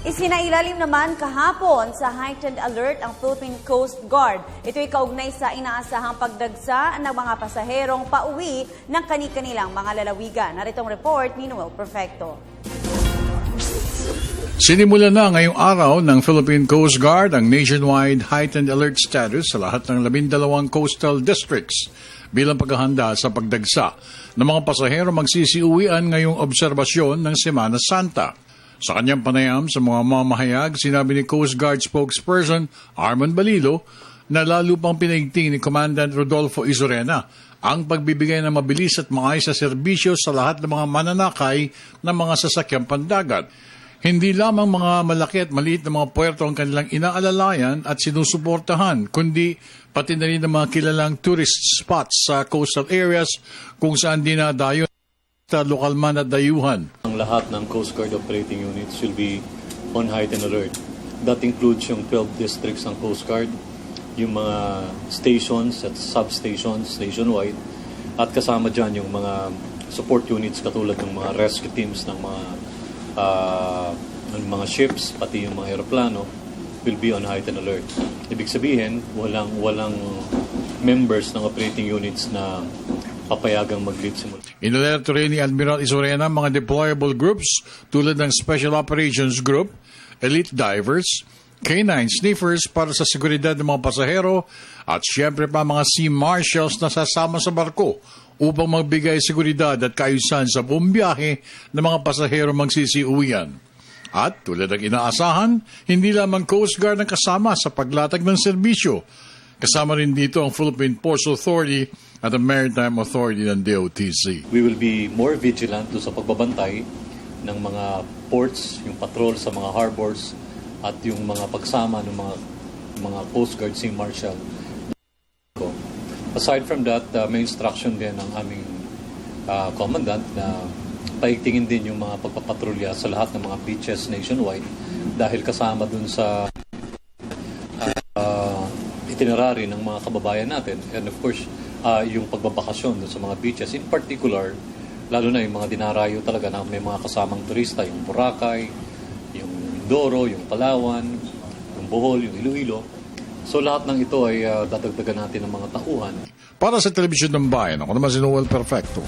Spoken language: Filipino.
Isinailalim naman kahapon sa heightened alert ang Philippine Coast Guard. Ito'y kaugnay sa inaasahang pagdagsa ng mga pasaherong pauwi ng kani-kanilang mga lalawigan. Naritong report ni Noel Perfecto. Sinimula na ngayong araw ng Philippine Coast Guard ang nationwide heightened alert status sa lahat ng 12 coastal districts bilang paghahanda sa pagdagsa ng mga pasahero magsisiuwian ngayong obserbasyon ng Semana Santa. Sa kanyang panayam sa mga mamahayag, sinabi ni Coast Guard spokesperson Armand Balilo na lalo pang pinaigting ni Commandant Rodolfo Izorena ang pagbibigay ng mabilis at maayos na serbisyo sa lahat ng mga mananakay ng mga sasakyang pandagat. Hindi lamang mga malaki at maliit na mga puerto ang kanilang inaalalayan at sinusuportahan, kundi pati na rin ang mga kilalang tourist spots sa coastal areas kung saan dinadayo sa lokal man at dayuhan. Ang lahat ng Coast Guard operating units will be on heightened alert. That includes yung 12 districts ng Coast Guard, yung mga stations at substations nationwide, at kasama dyan yung mga support units katulad ng mga rescue teams ng mga ships, pati yung mga aeroplano, will be on heightened alert. Ibig sabihin, walang members ng operating units na papayagang mag-leave simula. Inalerto rin ni Admiral Izorena mga deployable groups tulad ng Special Operations Group, Elite Divers, K9 Sniffers para sa seguridad ng mga pasahero at siyempre pa mga Sea Marshals na sasama sa barko upang magbigay seguridad at kaayusan sa buong biyahe ng mga pasahero magsisiuwian. At tulad ng inaasahan, hindi lamang Coast Guard ang kasama sa paglatag ng serbisyo. Kasama rin dito ang Philippine Ports Authority at ang Maritime Authority ng DOTC. We will be more vigilant sa pagbabantay ng mga ports, yung patrol sa mga harbors, at yung mga pagsama ng mga Coast Guard Sea Marshal. Aside from that, may instruction din ng aming commandant na paigtingin din yung mga pagpapatrolya sa lahat ng mga beaches nationwide dahil kasama dun sa itinerary ng mga kababayan natin. And of course, yung pagbabakasyon dun sa mga beaches, in particular, lalo na yung mga dinarayo talaga na may mga kasamang turista, yung Boracay, yung Mindoro, yung Palawan, yung Bohol, yung Iloilo. So lahat ng ito ay dadagdagan natin ng mga tauhan. Para sa Telebisyon ng Bayan, ako naman si Noel Perfecto.